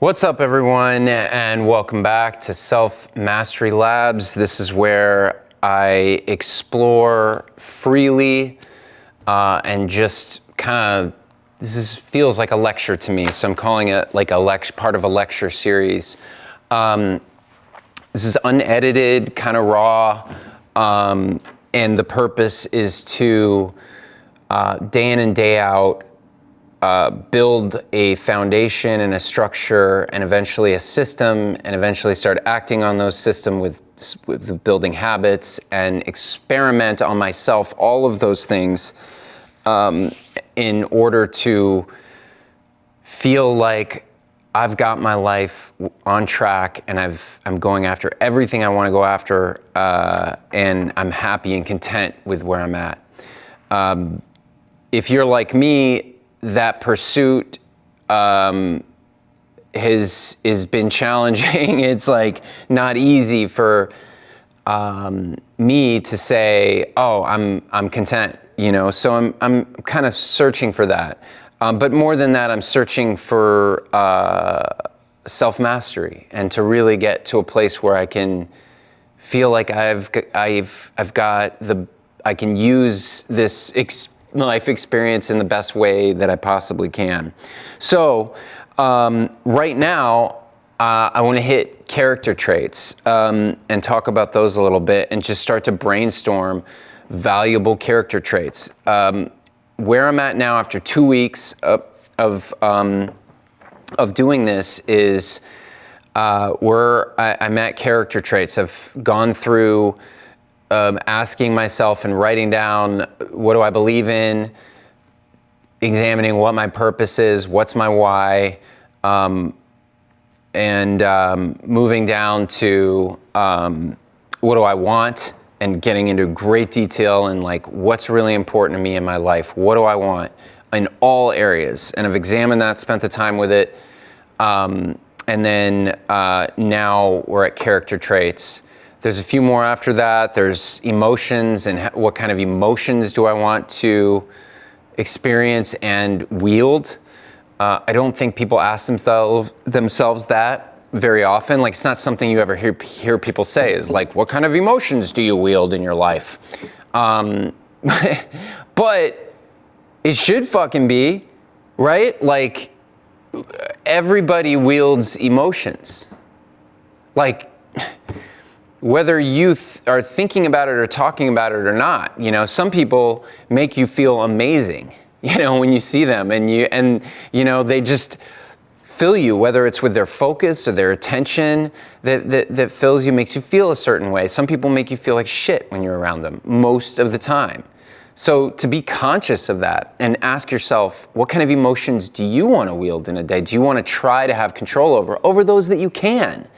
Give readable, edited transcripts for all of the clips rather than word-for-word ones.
What's up, everyone, and welcome back to Self Mastery Labs. This is where I explore freely and just kind of, feels like a lecture to me, so I'm calling it like a part of a lecture series. This is unedited, kind of raw, and the purpose is to day in and day out build a foundation and a structure and eventually a system, and eventually start acting on those systems with building habits and experiment on myself, all of those things, in order to feel like I've got my life on track and I'm going after everything I want to go after, and I'm happy and content with where I'm at. If you're like me, that pursuit has been challenging. It's like not easy for me to say, oh, I'm content, you know. So I'm kind of searching for that. But more than that, I'm searching for self-mastery and to really get to a place where I can feel like I can use this life experience in the best way that I possibly can. So right now, I want to hit character traits and talk about those a little bit and just start to brainstorm valuable character traits. Where I'm at now after 2 weeks of doing this is where I'm at character traits. I've gone through asking myself and writing down, what do I believe in, examining what my purpose is, what's my why, and moving down to what do I want, and getting into great detail and like what's really important to me in my life. What do I want in all areas? And I've examined that, spent the time with it, and then now we're at character traits. There's a few more after that. There's emotions, and what kind of emotions do I want to experience and wield? I don't think people ask themselves that very often. Like, it's not something you ever hear people say, is like, what kind of emotions do you wield in your life? But it should fucking be, right? Like, everybody wields emotions. Like, whether you are thinking about it or talking about it or not, you know, some people make you feel amazing, you know, when you see them, and you know, they just fill you, whether it's with their focus or their attention that fills you, makes you feel a certain way. Some people make you feel like shit when you're around them most of the time. So to be conscious of that and ask yourself, what kind of emotions do you want to wield in a day? Do you want to try to have control over those that you can?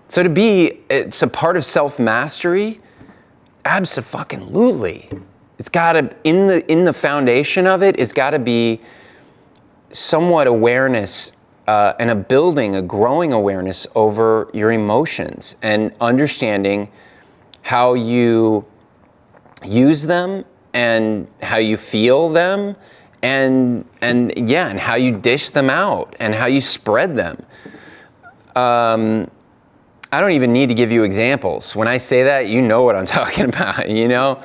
So it's a part of self-mastery, abso-fucking-lutely. It's gotta, in the foundation of it, it's gotta be somewhat awareness and a growing awareness over your emotions and understanding how you use them and how you feel them and how you dish them out and how you spread them. I don't even need to give you examples. When I say that, you know what I'm talking about, you know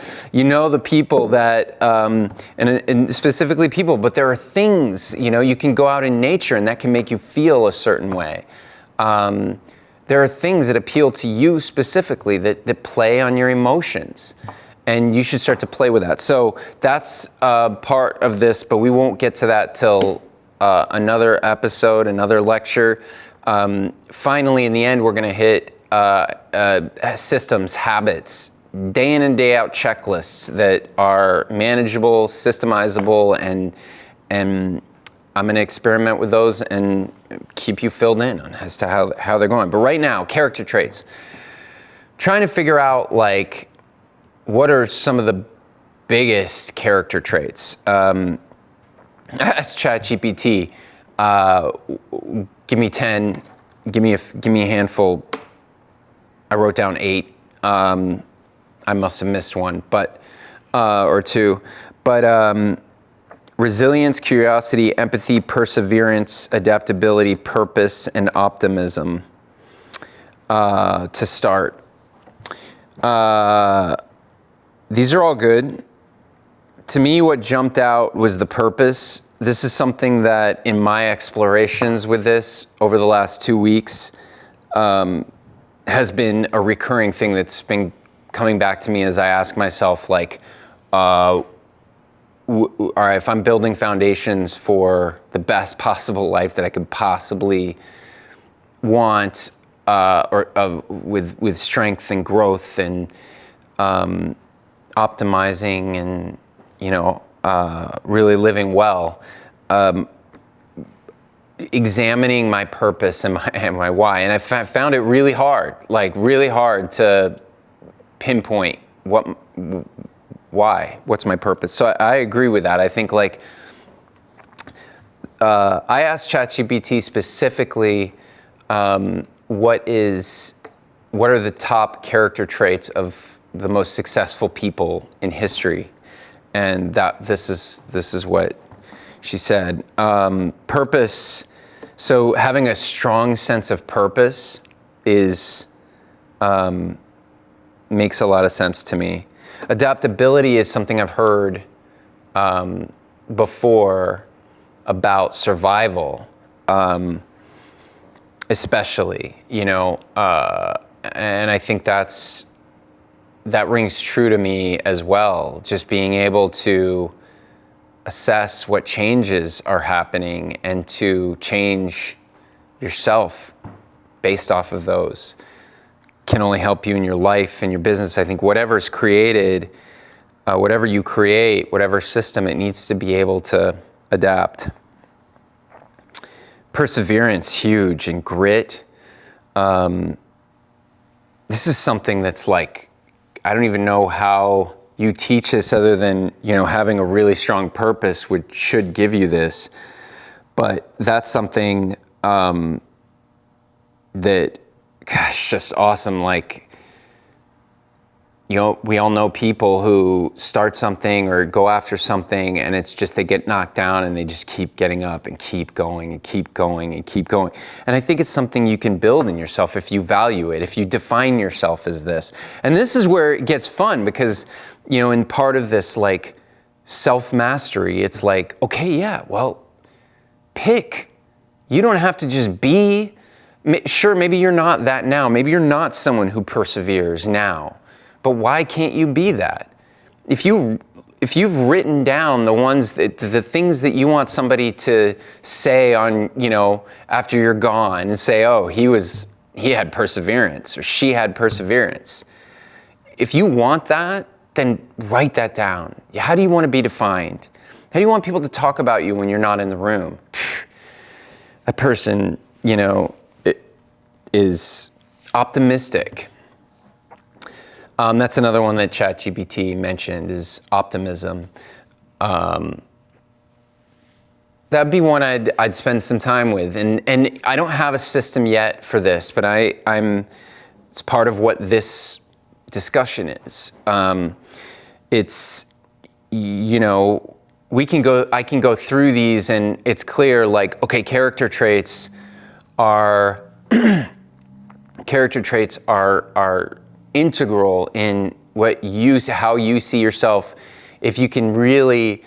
the people that, and specifically people, but there are things, you know, you can go out in nature and that can make you feel a certain way. There are things that appeal to you specifically that play on your emotions, and you should start to play with that. So that's part of this, but we won't get to that till another episode, another lecture. Finally, in the end, we're going to hit systems, habits, day in and day out checklists that are manageable, systemizable, and I'm going to experiment with those and keep you filled in on as to how they're going. But right now, character traits. Trying to figure out, like, what are some of the biggest character traits? Ask ChatGPT. Give me 10, give me a handful. I wrote down 8. I must have missed one, but or 2. But resilience, curiosity, empathy, perseverance, adaptability, purpose, and optimism to start. These are all good. To me, what jumped out was the purpose. This is something that in my explorations with this over the last 2 weeks has been a recurring thing that's been coming back to me as I ask myself, like, all right, if I'm building foundations for the best possible life that I could possibly want, with strength and growth and optimizing and really living well, examining my purpose and my why. And I found it really hard to pinpoint what's my purpose. So I agree with that. I think I asked ChatGPT specifically, what are the top character traits of the most successful people in history? And this is what she said. Purpose. So having a strong sense of purpose makes a lot of sense to me. Adaptability is something I've heard before about survival, especially, and I think that rings true to me as well. Just being able to assess what changes are happening and to change yourself based off of those can only help you in your life and your business. I think whatever's created, whatever you create, whatever system, it needs to be able to adapt. Perseverance, huge, and grit. This is something that's like, I don't even know how you teach this other than, having a really strong purpose, which should give you this. But that's something that, gosh, just awesome. We all know people who start something or go after something and it's just they get knocked down and they just keep getting up and keep going and keep going and keep going. And I think it's something you can build in yourself if you value it, if you define yourself as this. And this is where it gets fun because, in part of this self-mastery, it's like, okay, yeah, well, pick. You don't have to just be. Sure, maybe you're not that now. Maybe you're not someone who perseveres now. But why can't you be that? If you've written down the things that you want somebody to say on, after you're gone and say, oh, he had perseverance or she had perseverance. If you want that, then write that down. How do you want to be defined? How do you want people to talk about you when you're not in the room? That person, is optimistic. That's another one that ChatGPT mentioned is optimism. That'd be one I'd spend some time with. And I don't have a system yet for this, but it's part of what this discussion is. It's, I can go through these and it's clear, okay, character traits are integral in how you see yourself. If you can really,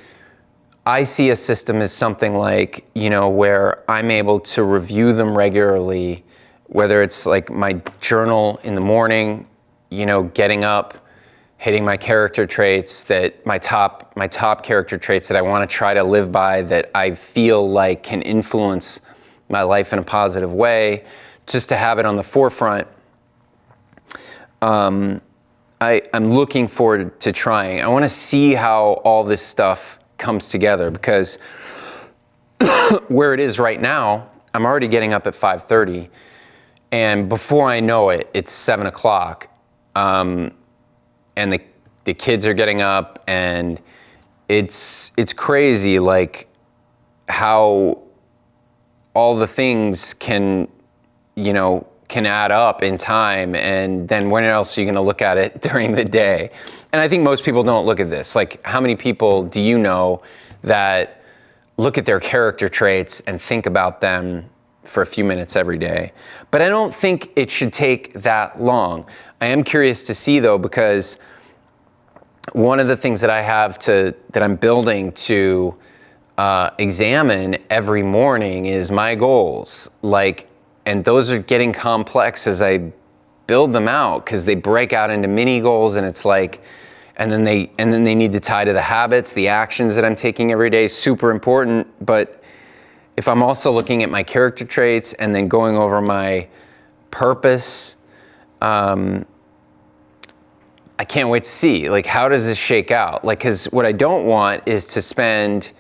I see a system as something where I'm able to review them regularly, whether it's my journal in the morning, getting up, hitting my character traits, that my top character traits that I want to try to live by, that I feel like can influence my life in a positive way, just to have it on the forefront. I'm looking forward to trying. I want to see how all this stuff comes together because where it is right now, I'm already getting up at 5:30, and before I know it, it's 7 o'clock, and the kids are getting up, and it's crazy, how all the things can add up in time, and then when else are you going to look at it during the day? And I think most people don't look at this. How many people do you know that look at their character traits and think about them for a few minutes every day. But I don't think it should take that long. I am curious to see though, because one of the things that that I'm building to examine every morning is my goals. And those are getting complex as I build them out, because they break out into mini goals, and it's like, and then they need to tie to the habits, the actions that I'm taking every day. Super important. But if I'm also looking at my character traits and then going over my purpose, I can't wait to see, like, how does this shake out? Like, because what I don't want is to spend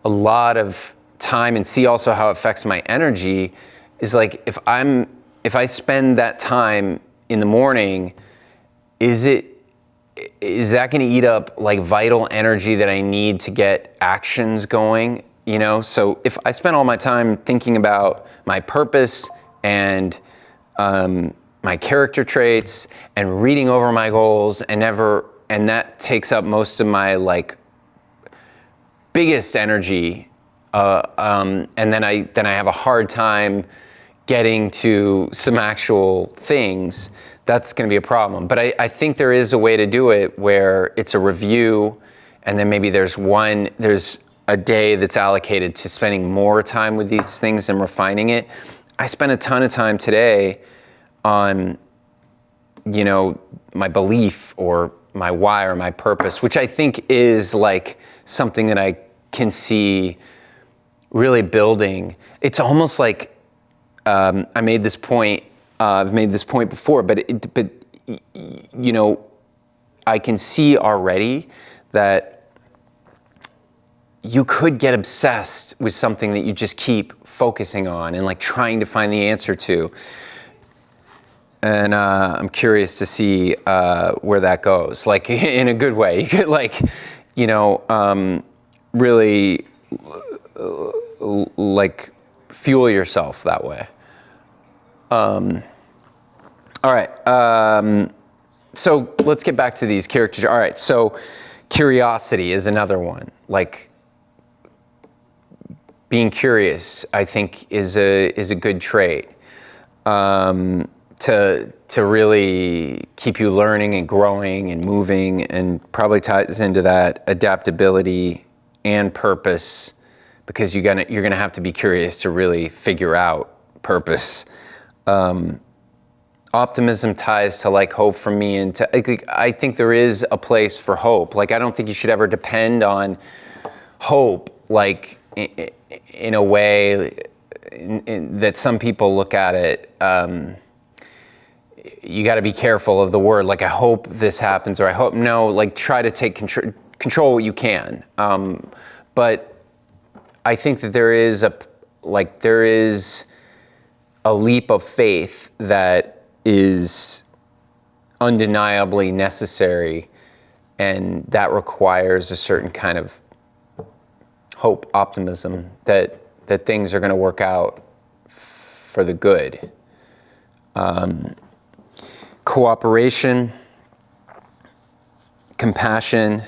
a lot of time, and see also how it affects my energy, is like, if I spend that time in the morning, is that going to eat up like vital energy that I need to get actions going? You know, so if I spend all my time thinking about my purpose and my character traits and reading over my goals and that takes up most of my like biggest energy, and then I have a hard time getting to some actual things, that's going to be a problem. But I think there is a way to do it where it's a review, and then maybe there's a day that's allocated to spending more time with these things and refining it. I spent a ton of time today on, you know, my belief or my why or my purpose, which I think is like something that I can see really building. It's almost like, I made this point, I've made this point before, but you know, I can see already that you could get obsessed with something that you just keep focusing on and like trying to find the answer to. And I'm curious to see where that goes, like in a good way. You could like, you know, really like fuel yourself that way. All right. So let's get back to these characters. All right. So curiosity is another one. Like, being curious, I think, is a good trait to really keep you learning and growing and moving, and probably ties into that adaptability and purpose, because you're gonna have to be curious to really figure out purpose. Optimism ties to like hope for me, and I think there is a place for hope. Like, I don't think you should ever depend on hope, like in a way that some people look at it. You got to be careful of the word, like, I hope this happens, or I hope, no, like, try to take control what you can. But I think that there is a leap of faith that is undeniably necessary, and that requires a certain kind of hope, optimism that things are going to work out for the good. Cooperation, compassion.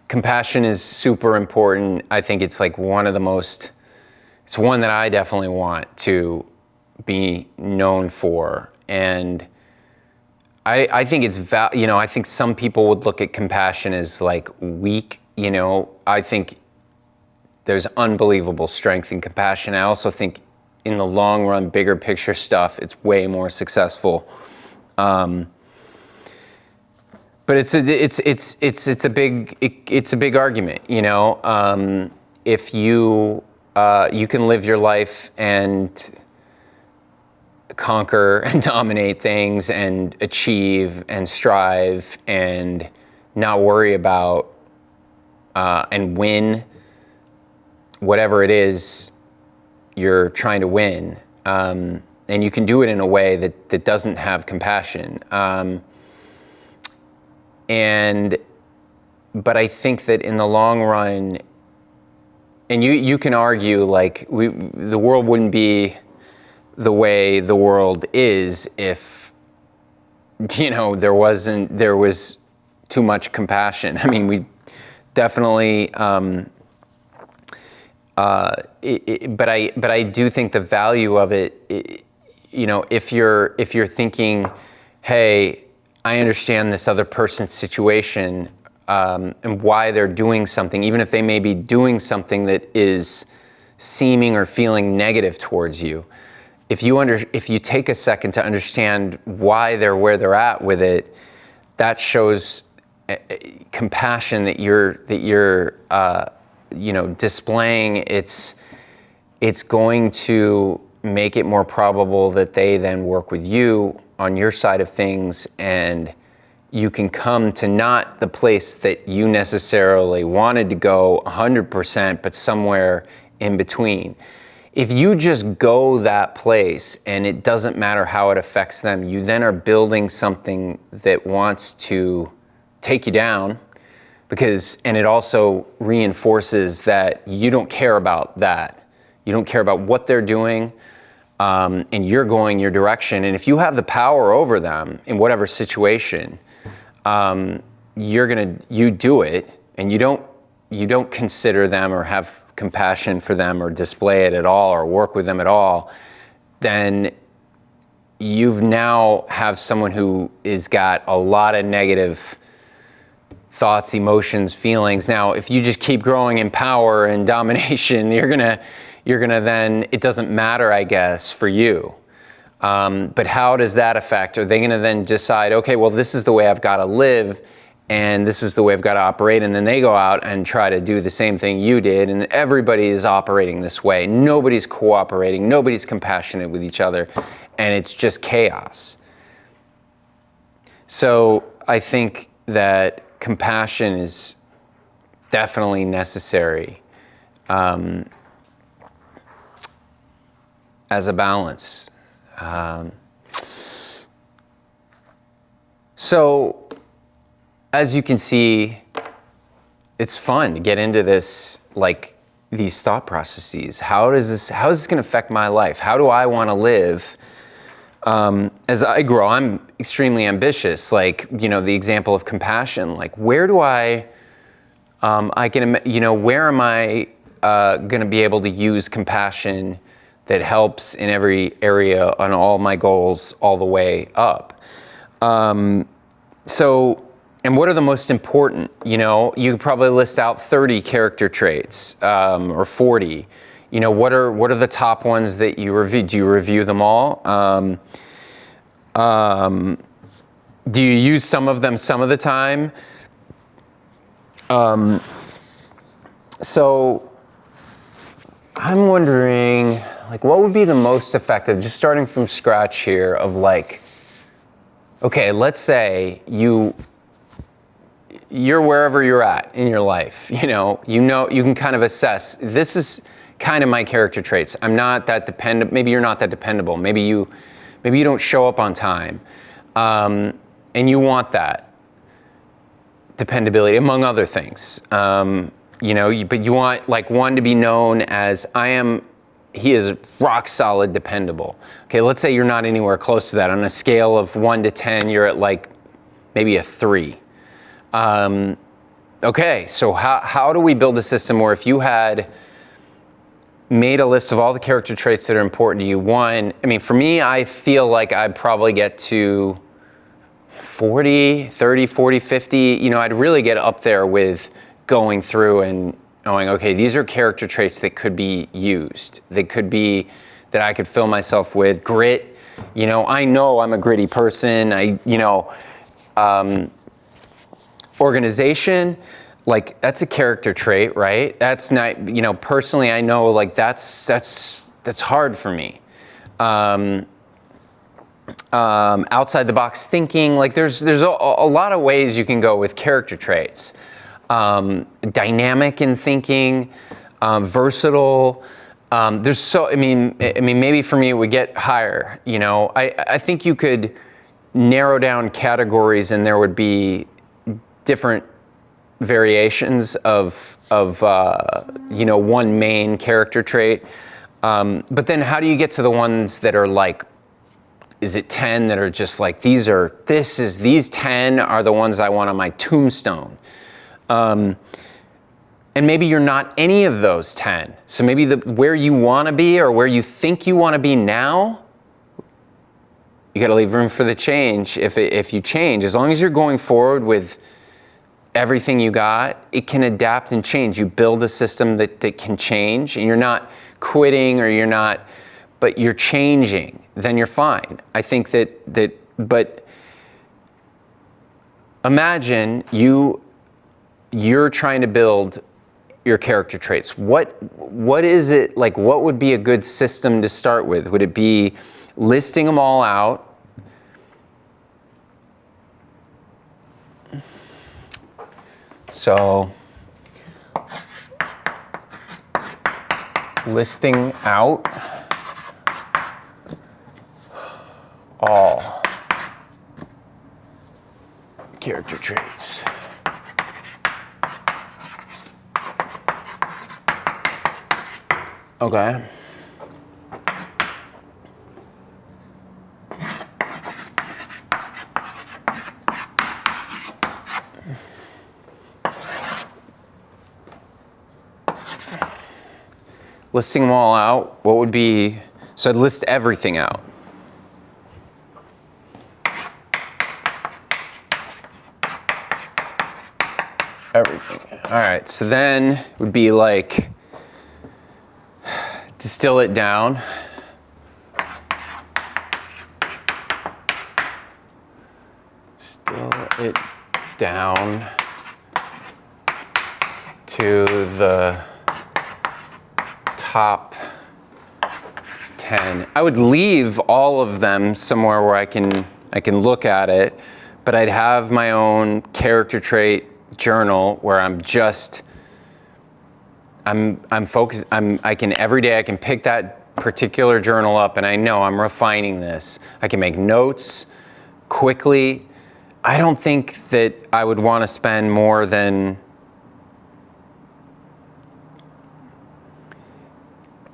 Compassion is super important. I think it's like it's one that I definitely want to be known for. And I think I think some people would look at compassion as like weak, you know. I think there's unbelievable strength in compassion. I also think in the long run, bigger picture stuff, it's way more successful. But it's a big argument, you know. If you can live your life and conquer and dominate things and achieve and strive and not worry about and win whatever it is you're trying to win, and you can do it in a way that doesn't have compassion. But I think that in the long run, and you can argue like the world wouldn't be the way the world is if, you know, there was too much compassion. I mean, definitely. But I do think the value of it, if you're thinking, hey, I understand this other person's situation and why they're doing something, even if they may be doing something that is seeming or feeling negative towards you. If you take a second to understand why they're where they're at with it, that shows compassion that you're displaying. It's going to make it more probable that they then work with you on your side of things, and you can come to not the place that you necessarily wanted to go 100%, but somewhere in between. If you just go that place and it doesn't matter how it affects them, you then are building something that wants to take you down, and it also reinforces that you don't care about that. You don't care about what they're doing, and you're going your direction. And if you have the power over them in whatever situation, you do it, and you don't consider them or have compassion for them or display it at all or work with them at all, then you've now have someone who is got a lot of negative thoughts, emotions, feelings. Now, if you just keep growing in power and domination, you're gonna then, it doesn't matter, I guess, for you. But how does that affect? Are they gonna then decide, okay, well, this is the way I've gotta live, and this is the way I've gotta operate, and then they go out and try to do the same thing you did, and everybody is operating this way. Nobody's cooperating, nobody's compassionate with each other, and it's just chaos. So I think that compassion is definitely necessary as a balance. So as you can see, it's fun to get into this, like these thought processes. How is this going to affect my life? How do I want to live? As I grow, I'm extremely ambitious. Like, the example of compassion, like where do where am I going to be able to use compassion that helps in every area on all my goals all the way up? And what are the most important? You could probably list out 30 character traits, or 40. What are the top ones that you review? Do you review them all? Do you use some of them some of the time? So I'm wondering, like, what would be the most effective, just starting from scratch here, of like, okay, let's say you're wherever you're at in your life, you can kind of assess, this is kind of my character traits. I'm not that dependent. Maybe you're not that dependable. Maybe you don't show up on time. And you want that dependability, among other things. But you want, like, one to be known as, he is rock solid dependable. Okay, let's say you're not anywhere close to that. On a scale of 1 to 10, you're at like maybe a 3. Okay, so how do we build a system where if you had made a list of all the character traits that are important to you, for me, I feel like I'd probably get to 40, 30, 40, 50. I'd really get up there with going through and going, okay, these are character traits that could be used. That I could fill myself with. Grit, I know I'm a gritty person. Organization, like, that's a character trait, right? That's not, personally, I know, like, that's hard for me. Outside the box thinking, like, there's a lot of ways you can go with character traits. Dynamic in thinking, versatile. Maybe for me it would get higher. I think you could narrow down categories, and there would be different variations of one main character trait. But then how do you get to the ones that are like, is it 10 that are just like, these 10 are the ones I want on my tombstone? And maybe you're not any of those 10. So maybe where you want to be or where you think you want to be now, you got to leave room for the change. If you change, as long as you're going forward with everything you got, it can adapt and change. You build a system that can change, and you're not quitting or but you're changing, then you're fine. I think but imagine you're trying to build your character traits. What is it like? What would be a good system to start with? Would it be listing them all out? So, listing out all character traits. Okay. Listing them all out, what would be, so I'd list everything out. Everything. All right, so then it would be like, distill it down. Distill it down to the top 10. I would leave all of them somewhere where I can look at it, but I'd have my own character trait journal where I'm focused. Every day I can pick that particular journal up, and I know I'm refining this. I can make notes quickly. I don't think that I would want to spend more than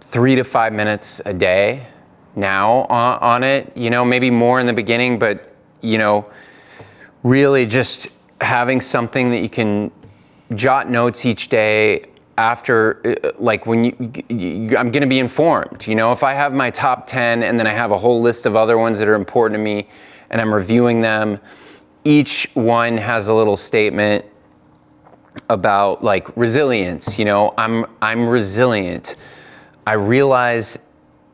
3 to 5 minutes a day now on it, maybe more in the beginning, but, really just having something that you can jot notes each day after, like when I'm going to be informed, if I have my top 10 and then I have a whole list of other ones that are important to me and I'm reviewing them, each one has a little statement about like resilience, I'm resilient. I realized,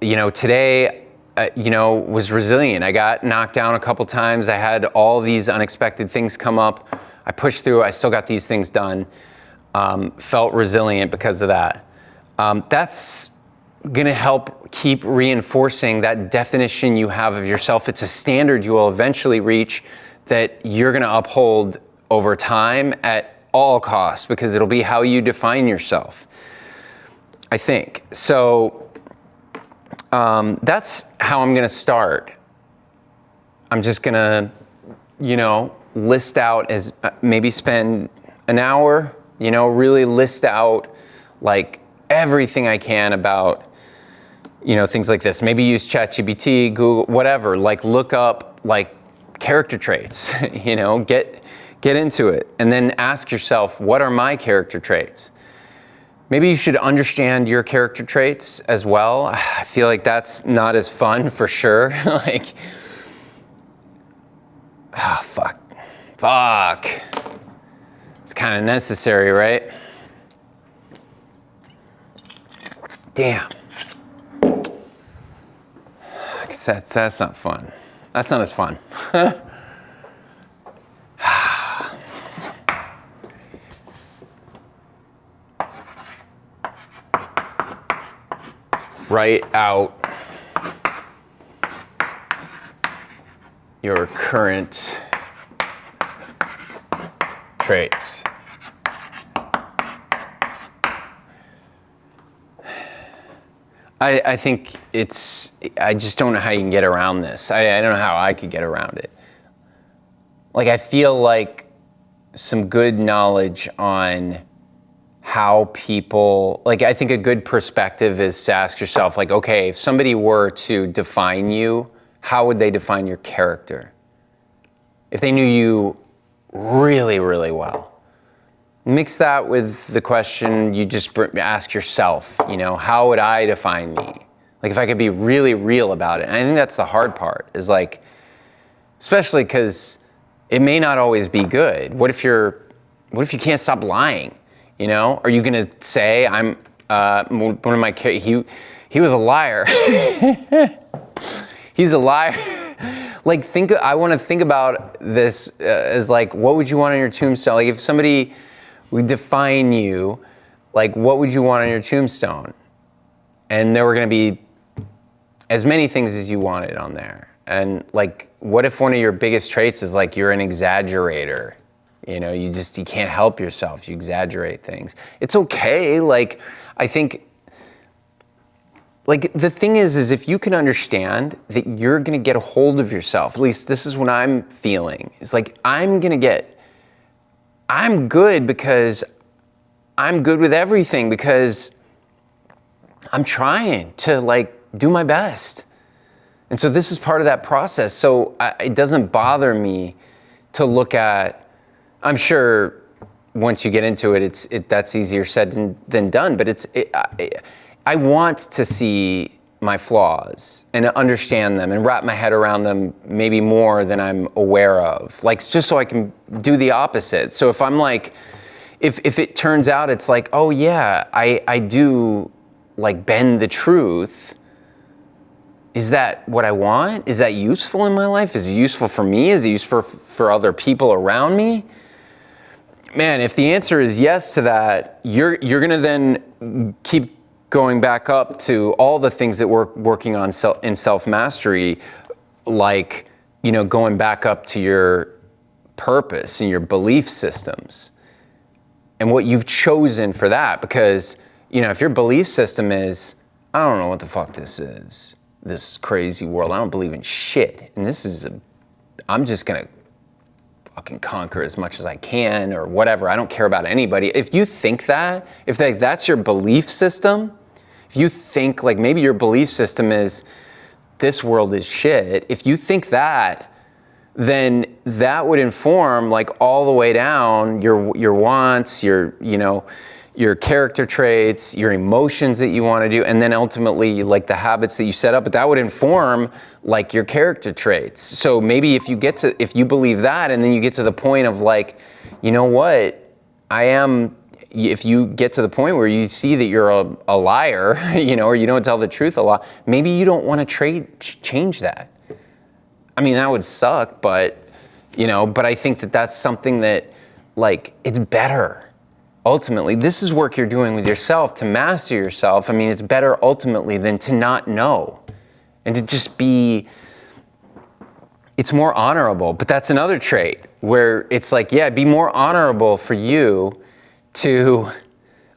today, was resilient. I got knocked down a couple times. I had all these unexpected things come up. I pushed through. I still got these things done. Felt resilient because of that. That's going to help keep reinforcing that definition you have of yourself. It's a standard you will eventually reach that you're going to uphold over time at all costs, because it'll be how you define yourself, I think. So that's how I'm going to start. I'm just going to, list out as maybe spend an hour, really list out like everything I can about, things like this. Maybe use ChatGPT, Google, whatever, like look up like character traits, get into it. And then ask yourself, what are my character traits? Maybe you should understand your character traits as well. I feel like that's not as fun for sure. Like, fuck. It's kind of necessary, right? Damn. That's not fun. That's not as fun. Write out your current traits. I think I just don't know how you can get around this. I don't know how I could get around it. Like, I feel like some good knowledge on how people, like, I think a good perspective is to ask yourself, like, okay, if somebody were to define you, how would they define your character? If they knew you really, really well, Mix that with the question you just ask yourself, you know, how would I define me? Like if I could be really real about it. And I think that's the hard part, is like, especially because it may not always be good. What if you can't stop lying? You know, are you gonna say one of my kids, he was a liar. He's a liar. Like I want to think about this as like, what would you want on your tombstone? Like if somebody would define you, like what would you want on your tombstone? And there were going to be as many things as you wanted on there. And like, what if one of your biggest traits is like you're an exaggerator? You know, you can't help yourself. You exaggerate things. It's okay. Like, I think, like the thing is if you can understand that you're going to get a hold of yourself, at least this is what I'm feeling. It's like, I'm good because I'm good with everything, because I'm trying to like do my best. And so this is part of that process. So it doesn't bother me to look at, I'm sure once you get into it, that's easier said than done, but I want to see my flaws and understand them and wrap my head around them maybe more than I'm aware of. Like, just so I can do the opposite. So if I'm like, if it turns out it's like, oh yeah, I do like bend the truth, is that what I want? Is that useful in my life? Is it useful for me? Is it useful for other people around me? Man, if the answer is yes to that, you're gonna then keep going back up to all the things that we're working on in self-mastery, like, you know, going back up to your purpose and your belief systems and what you've chosen for that. Because, you know, if your belief system is, I don't know what the fuck this is, this crazy world, I don't believe in shit, and I'm just gonna fucking conquer as much as I can or whatever, I don't care about anybody. If you think that, if that's your belief system, if you think like maybe your belief system is this world is shit, if you think that, then that would inform like all the way down your wants, your character traits, your emotions that you want to do, and then ultimately like the habits that you set up, but that would inform like your character traits. So maybe if you believe that, and then you get to the point of like, you know what, if you get to the point where you see that you're a liar, you know, or you don't tell the truth a lot, maybe you don't want to change that. I mean, that would suck, but I think that that's something that like, it's better. Ultimately, this is work you're doing with yourself to master yourself. I mean, it's better ultimately than to not know and to just be, it's more honorable. But that's another trait where it's like, yeah, it'd be more honorable for you to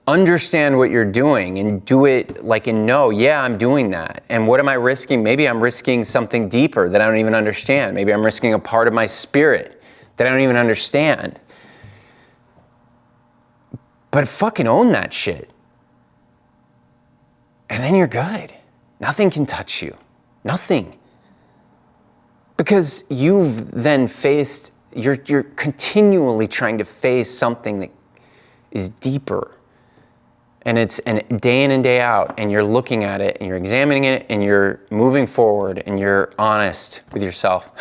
understand what you're doing and do it like, and know, yeah, I'm doing that. And what am I risking? Maybe I'm risking something deeper that I don't even understand. Maybe I'm risking a part of my spirit that I don't even understand. But fucking own that shit. And then you're good. Nothing can touch you. Nothing. Because you've then you're continually trying to face something that is deeper. And it's day in and day out, and you're looking at it, and you're examining it, and you're moving forward, and you're honest with yourself.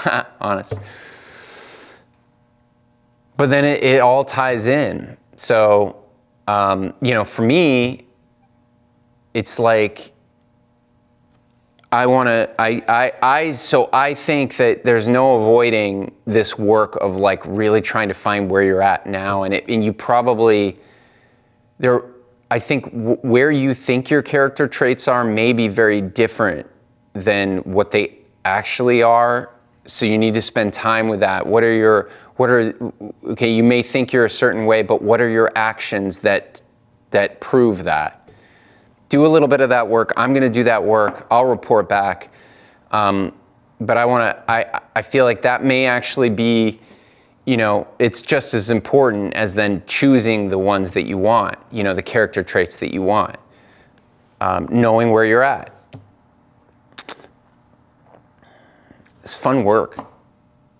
Honest. But then it all ties in. So, for me, it's like, so I think that there's no avoiding this work of like really trying to find where you're at now. And you probably, I think where you think your character traits are may be very different than what they actually are. So you need to spend time with that. Okay, you may think you're a certain way, but what are your actions that prove that? Do a little bit of that work. I'm gonna do that work. I'll report back. But I feel like that may actually be, it's just as important as then choosing the ones that you want, the character traits that you want, knowing where you're at. It's fun work.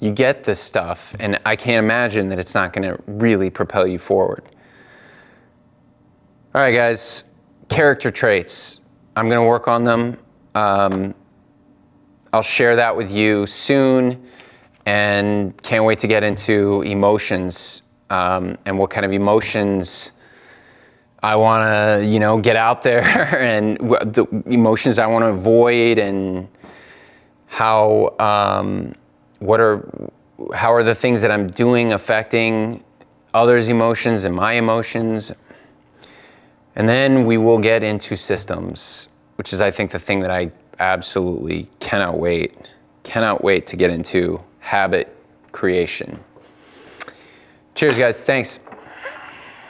You get this stuff, and I can't imagine that it's not gonna really propel you forward. All right, guys, character traits. I'm gonna work on them. I'll share that with you soon, and can't wait to get into emotions, and what kind of emotions I wanna, get out there and the emotions I wanna avoid, and how are the things that I'm doing affecting others' emotions and my emotions. And then we will get into systems, which is, I think, the thing that I absolutely cannot wait to get into: habit creation. Cheers, guys. Thanks.